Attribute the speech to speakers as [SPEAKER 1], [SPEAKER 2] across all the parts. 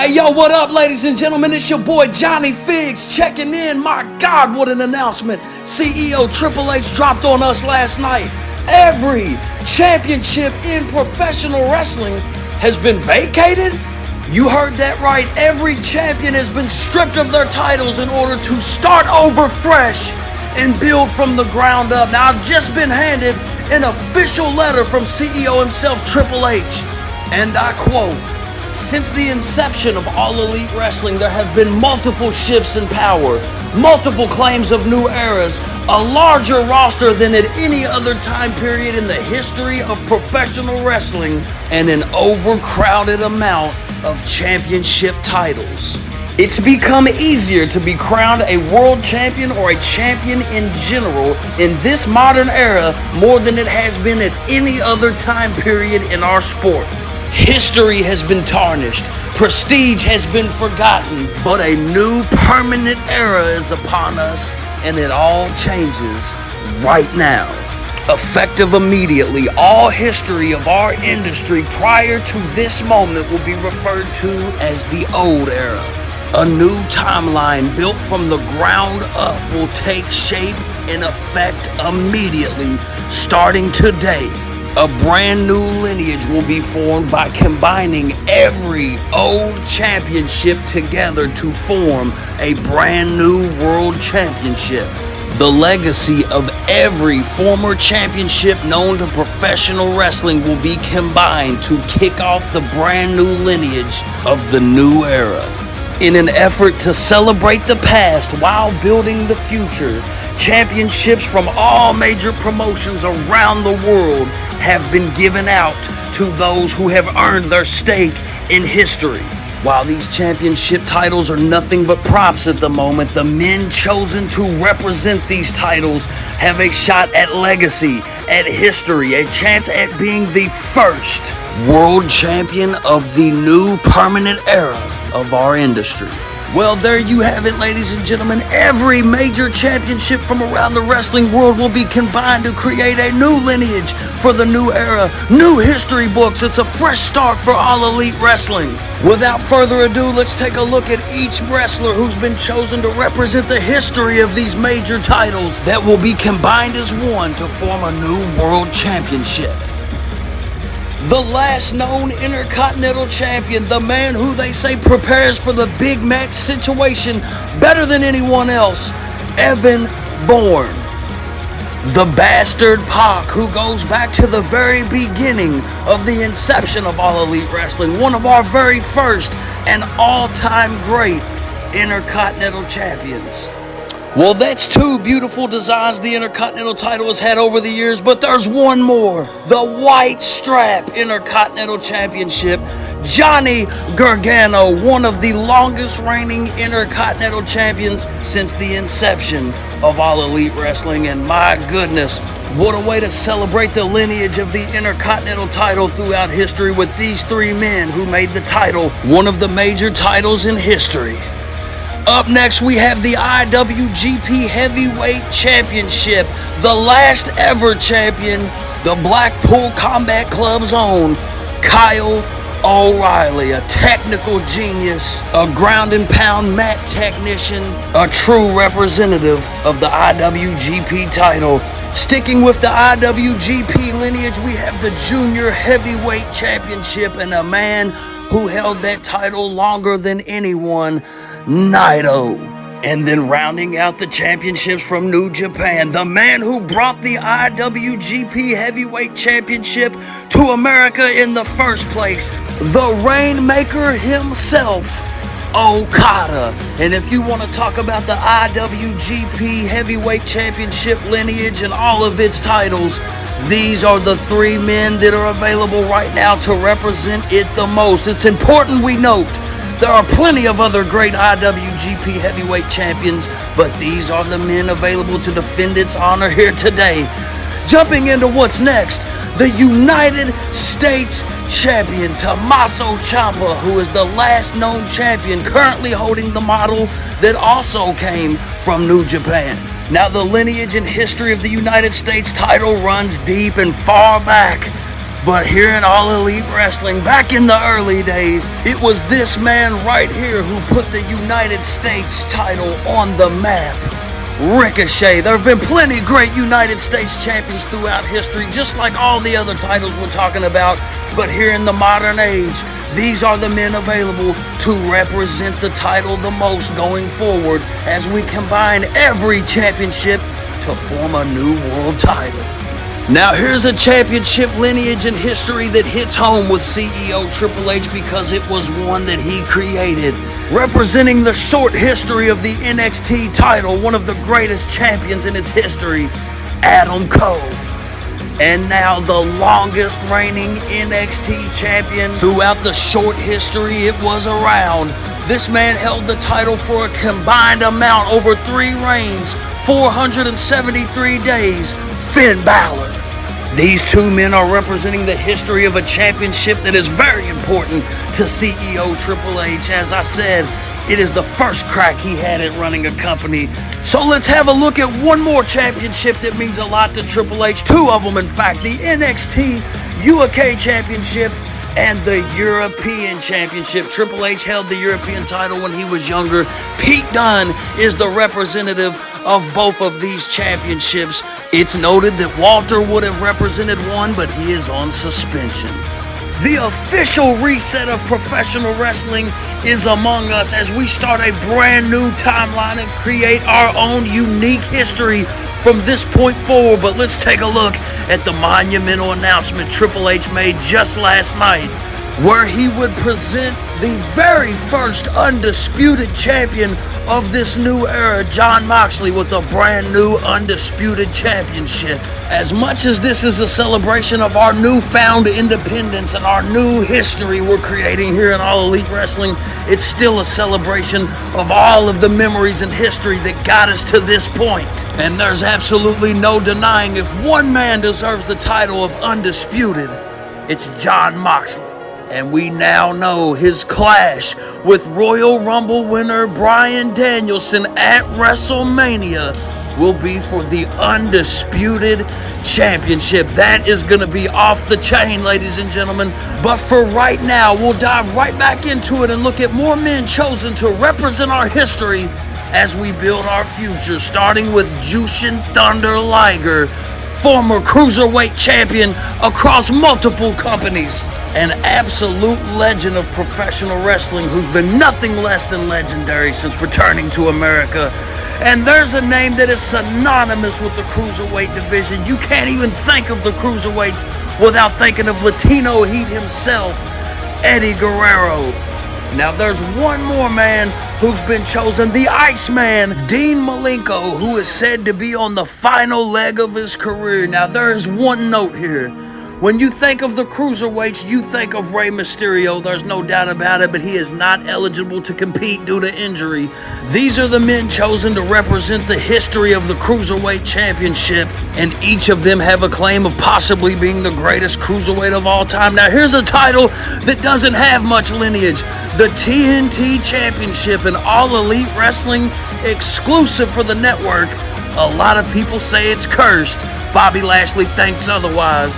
[SPEAKER 1] Hey yo, what up ladies and gentlemen, it's your boy Johnny Figz checking in. My God, what an announcement. CEO Triple H dropped on us last night. Every championship in professional wrestling has been vacated. You heard that right. Every champion has been stripped of their titles in order to start over fresh and build from the ground up. Now I've just been handed an official letter from CEO himself, Triple H, and I quote, "Since the inception of All Elite Wrestling, there have been multiple shifts in power, multiple claims of new eras, a larger roster than at any other time period in the history of professional wrestling, and an overcrowded amount of championship titles. It's become easier to be crowned a world champion or a champion in general in this modern era more than it has been at any other time period in our sport. History has been tarnished, prestige has been forgotten, but a new permanent era is upon us, and it all changes right now. Effective immediately, all history of our industry prior to this moment will be referred to as the old era. A new timeline built from the ground up will take shape and effect immediately, starting today. A brand new lineage will be formed by combining every old championship together to form a brand new world championship. The legacy of every former championship known to professional wrestling will be combined to kick off the brand new lineage of the new era. In an effort to celebrate the past while building the future, championships from all major promotions around the world have been given out to those who have earned their stake in history. While these championship titles are nothing but props at the moment, the men chosen to represent these titles have a shot at legacy, at history, a chance at being the first world champion of the new permanent era of our industry. Well, there you have it, ladies and gentlemen. Every major championship from around the wrestling world will be combined to create a new lineage for the new era, new history books. It's a fresh start for All Elite Wrestling. Without further ado, let's take a look at each wrestler who's been chosen to represent the history of these major titles that will be combined as one to form a new world championship. The last known Intercontinental Champion, the man who they say prepares for the big match situation better than anyone else, Evan Bourne. The Bastard Pac, who goes back to the very beginning of the inception of All Elite Wrestling, one of our very first and all-time great Intercontinental Champions. Well, that's two beautiful designs the Intercontinental title has had over the years, but there's one more. The White Strap Intercontinental Championship. Johnny Gargano, one of the longest reigning Intercontinental champions since the inception of All Elite Wrestling. And my goodness, what a way to celebrate the lineage of the Intercontinental title throughout history with these three men who made the title one of the major titles in history. Up next, we have the IWGP Heavyweight Championship. The last ever champion, the Blackpool Combat Club's own Kyle O'Reilly, a technical genius, a ground and pound mat technician, a true representative of the IWGP title. Sticking with the IWGP lineage, we have the Junior Heavyweight Championship and a man who held that title longer than anyone, Naito. And then rounding out the championships from New Japan, the man who brought the IWGP Heavyweight Championship to America in the first place, the Rainmaker himself, Okada. And if you want to talk about the IWGP Heavyweight Championship lineage and all of its titles, these are the three men that are available right now to represent it the most. It's important we note there are plenty of other great IWGP Heavyweight Champions, but these are the men available to defend its honor here today. Jumping into what's next, the United States Champion, Tommaso Ciampa, who is the last known champion currently holding the model that also came from New Japan. Now, the lineage and history of the United States title runs deep and far back, But here in All Elite Wrestling, back in the early days, it was this man right here who put the United States title on the map. Ricochet. There have been plenty great United States champions throughout history, just like all the other titles we're talking about. But here in the modern age, these are the men available to represent the title the most going forward as we combine every championship to form a new world title. Now here's a championship lineage and history that hits home with CEO Triple H because it was one that he created. Representing the short history of the NXT title, one of the greatest champions in its history, Adam Cole. And now the longest reigning NXT champion throughout the short history it was around. This man held the title for a combined amount over 3 reigns, 473 days, Finn Balor. These two men are representing the history of a championship that is very important to CEO Triple H. As I said, it is the first crack he had at running a company. So let's have a look at one more championship that means a lot to Triple H. 2 of them, in fact, the NXT UK Championship and the European Championship. Triple H held the European title when he was younger. Pete Dunne is the representative of both of these championships. It's noted that Walter would have represented one, but he is on suspension. The official reset of professional wrestling is among us as we start a brand new timeline and create our own unique history from this point forward. But let's take a look at the monumental announcement Triple H made just last night, where he would present the very first undisputed champion of this new era, Jon Moxley, with a brand new undisputed championship. As much as this is a celebration of our newfound independence and our new history we're creating here in All Elite Wrestling, it's still a celebration of all of the memories and history that got us to this point. And there's absolutely no denying if one man deserves the title of undisputed, it's Jon Moxley. And we now know his clash with Royal Rumble winner Bryan Danielson at WrestleMania will be for the Undisputed Championship. That is going to be off the chain, ladies and gentlemen. But for right now, we'll dive right back into it and look at more men chosen to represent our history as we build our future, starting with Jushin Thunder Liger, former cruiserweight champion across multiple companies, an absolute legend of professional wrestling who's been nothing less than legendary since returning to America. And there's a name that is synonymous with the cruiserweight division. You can't even think of the cruiserweights without thinking of Latino Heat himself, Eddie Guerrero. Now there's one more man who's been chosen, the Iceman, Dean Malenko, who is said to be on the final leg of his career. Now there is one note here. When you think of the cruiserweights, you think of Rey Mysterio, there's no doubt about it, but he is not eligible to compete due to injury. These are the men chosen to represent the history of the Cruiserweight Championship, and each of them have a claim of possibly being the greatest cruiserweight of all time. Now here's a title that doesn't have much lineage, the TNT Championship, an All Elite Wrestling exclusive for the network. A lot of people say it's cursed. Bobby Lashley thinks otherwise.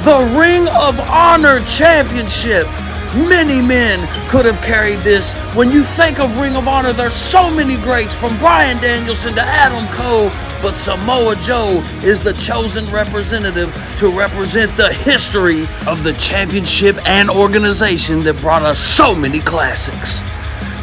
[SPEAKER 1] The Ring of Honor Championship. Many men could have carried this. When you think of Ring of Honor, there's so many greats from Bryan Danielson to Adam Cole, but Samoa Joe is the chosen representative to represent the history of the championship and organization that brought us so many classics.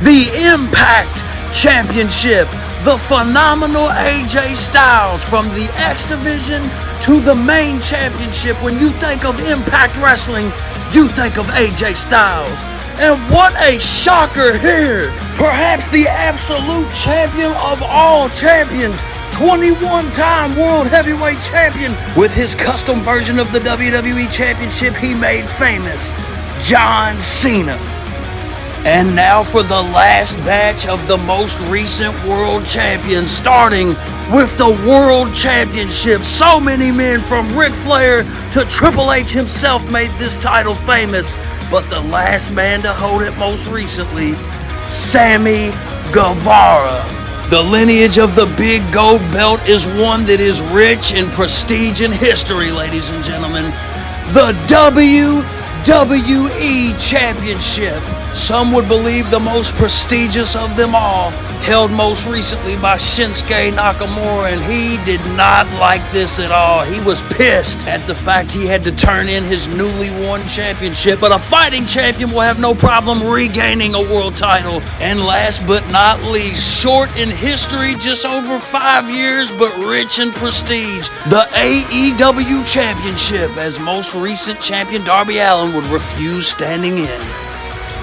[SPEAKER 1] The Impact Championship. The phenomenal AJ Styles from the X Division to the main championship. When you think of Impact Wrestling, you think of AJ Styles. And what a shocker here! Perhaps the absolute champion of all champions, 21-time World Heavyweight Champion, with his custom version of the WWE Championship he made famous, John Cena. And now for the last batch of the most recent world champions, starting with the World Championship. So many men from Ric Flair to Triple H himself made this title famous, but the last man to hold it most recently, Sammy Guevara. The lineage of the big gold belt is one that is rich in prestige and history, ladies and gentlemen. the WWE Championship. Some would believe the most prestigious of them all, held most recently by Shinsuke Nakamura, and he did not like this at all. He was pissed at the fact he had to turn in his newly won championship, but a fighting champion will have no problem regaining a world title. And last but not least, short in history, just over 5 years, but rich in prestige, the AEW Championship, as most recent champion Darby Allin would refuse standing in.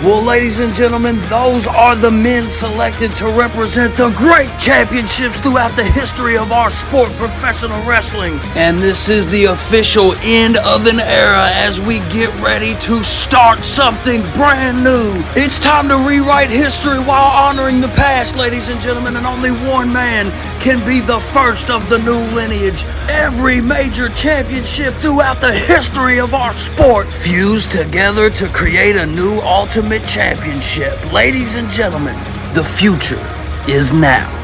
[SPEAKER 1] Well, ladies and gentlemen, those are the men selected to represent the great championships throughout the history of our sport, professional wrestling. And this is the official end of an era as we get ready to start something brand new. It's time to rewrite history while honoring the past, ladies and gentlemen, and only one man can be the first of the new lineage. Every major championship throughout the history of our sport fused together to create a new ultimate championship. Ladies and gentlemen, the future is now.